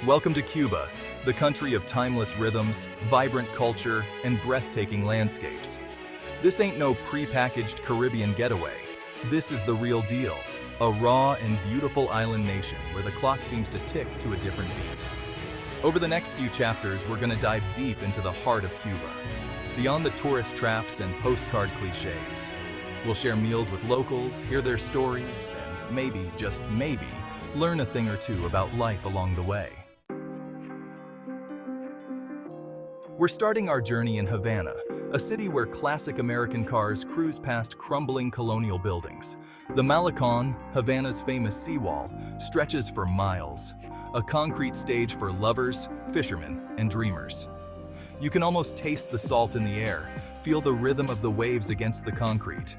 Welcome to Cuba, the country of timeless rhythms, vibrant culture, and breathtaking landscapes. This ain't no pre-packaged Caribbean getaway. This is the real deal, a raw and beautiful island nation where the clock seems to tick to a different beat. Over the next few chapters, we're gonna dive deep into the heart of Cuba, beyond the tourist traps and postcard cliches. We'll share meals with locals, hear their stories, and maybe, just maybe, learn a thing or two about life along the way. We're starting our journey in Havana, a city where classic American cars cruise past crumbling colonial buildings. The Malecon, Havana's famous seawall, stretches for miles, a concrete stage for lovers, fishermen, and dreamers. You can almost taste the salt in the air, feel the rhythm of the waves against the concrete.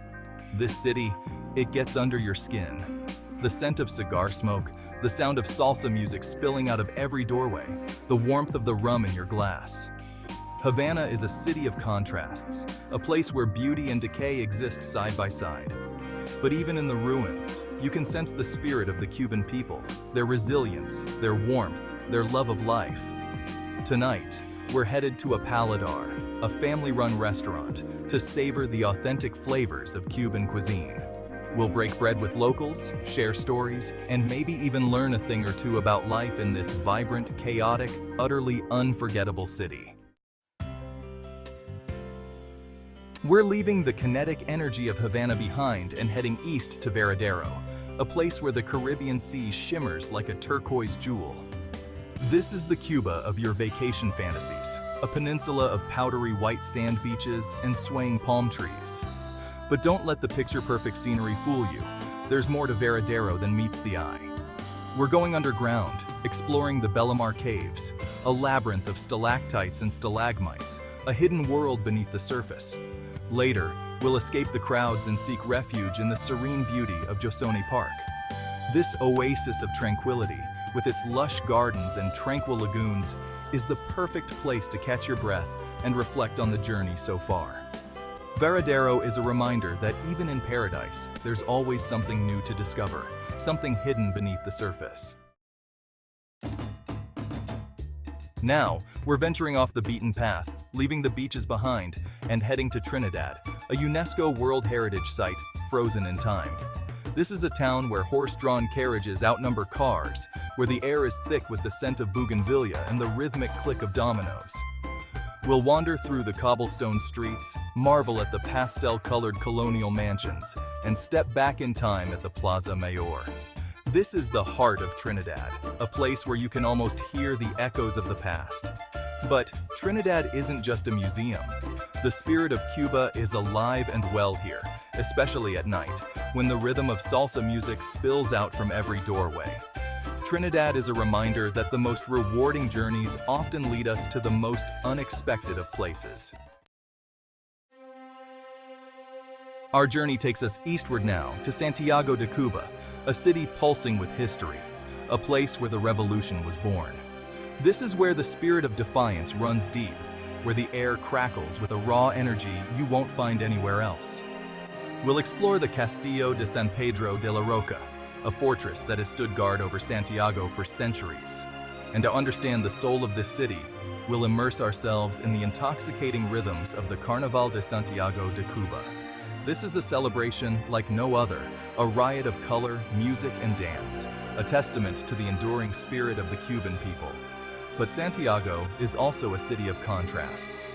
This city, it gets under your skin. The scent of cigar smoke, the sound of salsa music spilling out of every doorway, the warmth of the rum in your glass. Havana is a city of contrasts, a place where beauty and decay exist side by side. But even in the ruins, you can sense the spirit of the Cuban people, their resilience, their warmth, their love of life. Tonight, we're headed to a paladar, a family-run restaurant, to savor the authentic flavors of Cuban cuisine. We'll break bread with locals, share stories, and maybe even learn a thing or two about life in this vibrant, chaotic, utterly unforgettable city. We're leaving the kinetic energy of Havana behind and heading east to Varadero, a place where the Caribbean Sea shimmers like a turquoise jewel. This is the Cuba of your vacation fantasies, a peninsula of powdery white sand beaches and swaying palm trees. But don't let the picture-perfect scenery fool you. There's more to Varadero than meets the eye. We're going underground, exploring the Bellamar Caves, a labyrinth of stalactites and stalagmites, a hidden world beneath the surface. Later, we'll escape the crowds and seek refuge in the serene beauty of Josone Park. This oasis of tranquility, with its lush gardens and tranquil lagoons, is the perfect place to catch your breath and reflect on the journey so far. Varadero is a reminder that even in paradise, there's always something new to discover, something hidden beneath the surface. Now, we're venturing off the beaten path, leaving the beaches behind, and heading to Trinidad, a UNESCO World Heritage Site frozen in time. This is a town where horse-drawn carriages outnumber cars, where the air is thick with the scent of bougainvillea and the rhythmic click of dominoes. We'll wander through the cobblestone streets, marvel at the pastel-colored colonial mansions, and step back in time at the Plaza Mayor. This is the heart of Trinidad, a place where you can almost hear the echoes of the past. But Trinidad isn't just a museum. The spirit of Cuba is alive and well here, especially at night, when the rhythm of salsa music spills out from every doorway. Trinidad is a reminder that the most rewarding journeys often lead us to the most unexpected of places. Our journey takes us eastward now to Santiago de Cuba, a city pulsing with history, a place where the revolution was born. This is where the spirit of defiance runs deep, where the air crackles with a raw energy you won't find anywhere else. We'll explore the Castillo de San Pedro de la Roca, a fortress that has stood guard over Santiago for centuries. And to understand the soul of this city, we'll immerse ourselves in the intoxicating rhythms of the Carnaval de Santiago de Cuba. This is a celebration like no other, a riot of color, music, and dance, a testament to the enduring spirit of the Cuban people. But Santiago is also a city of contrasts.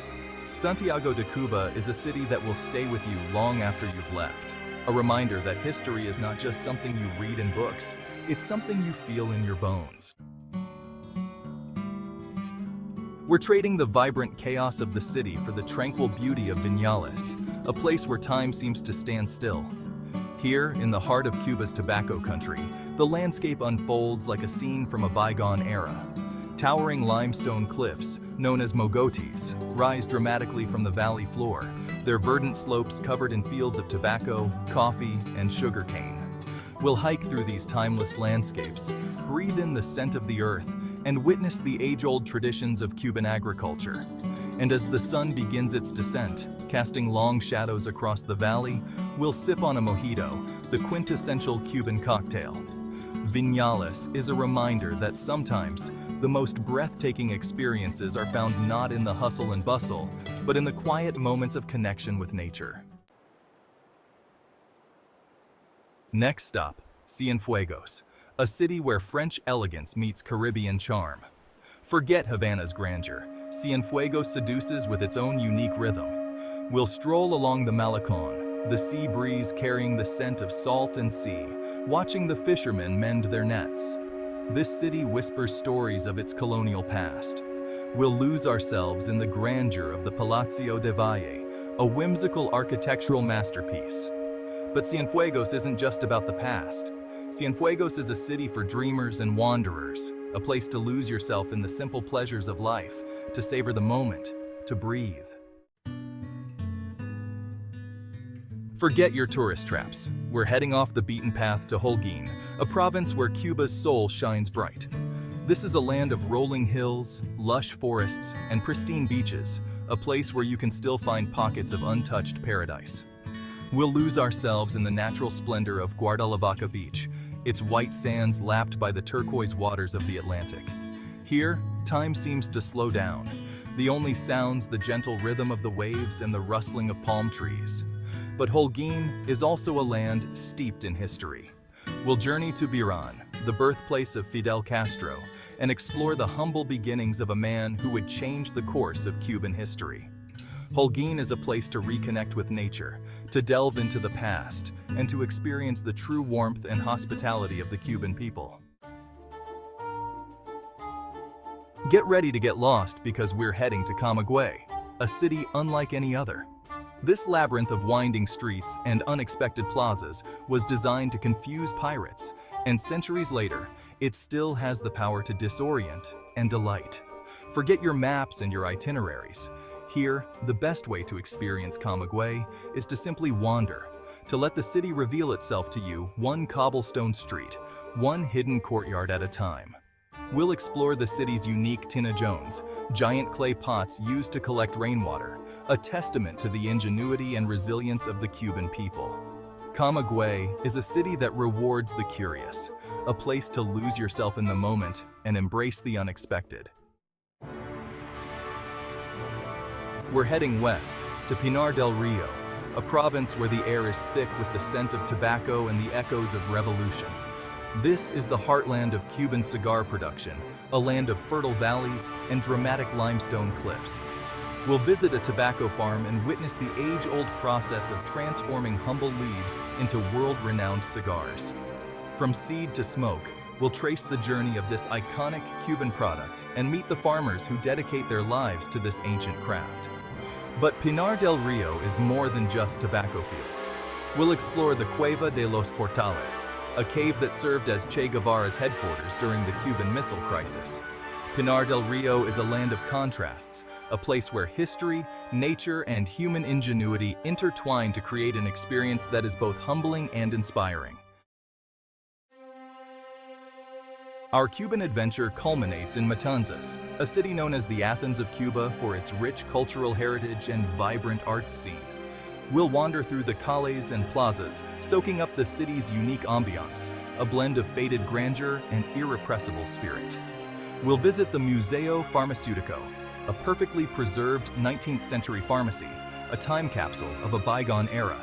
Santiago de Cuba is a city that will stay with you long after you've left. A reminder that history is not just something you read in books, it's something you feel in your bones. We're trading the vibrant chaos of the city for the tranquil beauty of Viñales, a place where time seems to stand still. Here, in the heart of Cuba's tobacco country, the landscape unfolds like a scene from a bygone era. Towering limestone cliffs, known as mogotes, rise dramatically from the valley floor, their verdant slopes covered in fields of tobacco, coffee, and sugarcane. We'll hike through these timeless landscapes, breathe in the scent of the earth, and witness the age-old traditions of Cuban agriculture. And as the sun begins its descent, casting long shadows across the valley, we'll sip on a mojito, the quintessential Cuban cocktail. Viñales is a reminder that sometimes The most breathtaking experiences are found not in the hustle and bustle, but in the quiet moments of connection with nature. Next stop, Cienfuegos, a city where French elegance meets Caribbean charm. Forget Havana's grandeur. Cienfuegos seduces with its own unique rhythm. We'll stroll along the Malecon, the sea breeze carrying the scent of salt and sea, watching the fishermen mend their nets. This city whispers stories of its colonial past. We'll lose ourselves in the grandeur of the Palacio de Valle, a whimsical architectural masterpiece. But Cienfuegos isn't just about the past. Cienfuegos is a city for dreamers and wanderers, a place to lose yourself in the simple pleasures of life, to savor the moment, to breathe. Forget your tourist traps. We're heading off the beaten path to Holguin, a province where Cuba's soul shines bright. This is a land of rolling hills, lush forests, and pristine beaches, a place where you can still find pockets of untouched paradise. We'll lose ourselves in the natural splendor of Guardalavaca Beach, its white sands lapped by the turquoise waters of the Atlantic. Here, time seems to slow down. The only sounds the gentle rhythm of the waves and the rustling of palm trees. But Holguin is also a land steeped in history. We'll journey to Biran, the birthplace of Fidel Castro, and explore the humble beginnings of a man who would change the course of Cuban history. Holguin is a place to reconnect with nature, to delve into the past, and to experience the true warmth and hospitality of the Cuban people. Get ready to get lost because we're heading to Camagüey, a city unlike any other. This labyrinth of winding streets and unexpected plazas was designed to confuse pirates, and centuries later, it still has the power to disorient and delight. Forget your maps and your itineraries. Here, the best way to experience Camagüey is to simply wander, to let the city reveal itself to you one cobblestone street, one hidden courtyard at a time. We'll explore the city's unique tinajones, giant clay pots used to collect rainwater, a testament to the ingenuity and resilience of the Cuban people. Camagüey is a city that rewards the curious, a place to lose yourself in the moment and embrace the unexpected. We're heading west to Pinar del Rio, a province where the air is thick with the scent of tobacco and the echoes of revolution. This is the heartland of Cuban cigar production, a land of fertile valleys and dramatic limestone cliffs. We'll visit a tobacco farm and witness the age-old process of transforming humble leaves into world-renowned cigars. From seed to smoke, we'll trace the journey of this iconic Cuban product and meet the farmers who dedicate their lives to this ancient craft. But Pinar del Rio is more than just tobacco fields. We'll explore the Cueva de los Portales, a cave that served as Che Guevara's headquarters during the Cuban Missile Crisis. Pinar del Rio is a land of contrasts, a place where history, nature, and human ingenuity intertwine to create an experience that is both humbling and inspiring. Our Cuban adventure culminates in Matanzas, a city known as the Athens of Cuba for its rich cultural heritage and vibrant arts scene. We'll wander through the calles and plazas, soaking up the city's unique ambiance, a blend of faded grandeur and irrepressible spirit. We'll visit the Museo Farmacéutico, a perfectly preserved 19th century pharmacy, a time capsule of a bygone era.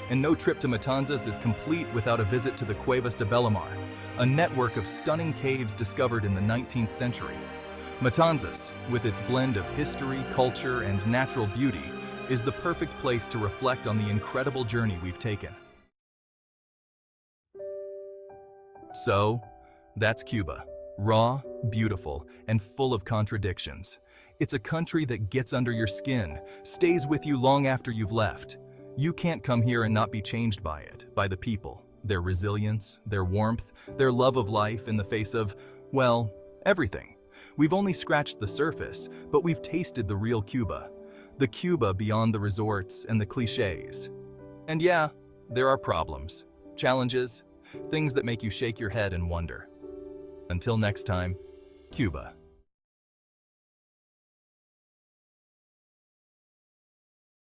And no trip to Matanzas is complete without a visit to the Cuevas de Bellamar, a network of stunning caves discovered in the 19th century. Matanzas, with its blend of history, culture, and natural beauty, is the perfect place to reflect on the incredible journey we've taken. So, that's Cuba. Raw, beautiful, and full of contradictions. It's a country that gets under your skin, stays with you long after you've left. You can't come here and not be changed by it, by the people, their resilience, their warmth, their love of life in the face of, well, everything. We've only scratched the surface, but we've tasted the real Cuba. The Cuba beyond the resorts and the cliches. And yeah, there are problems, challenges, things that make you shake your head and wonder. Until next time, Cuba.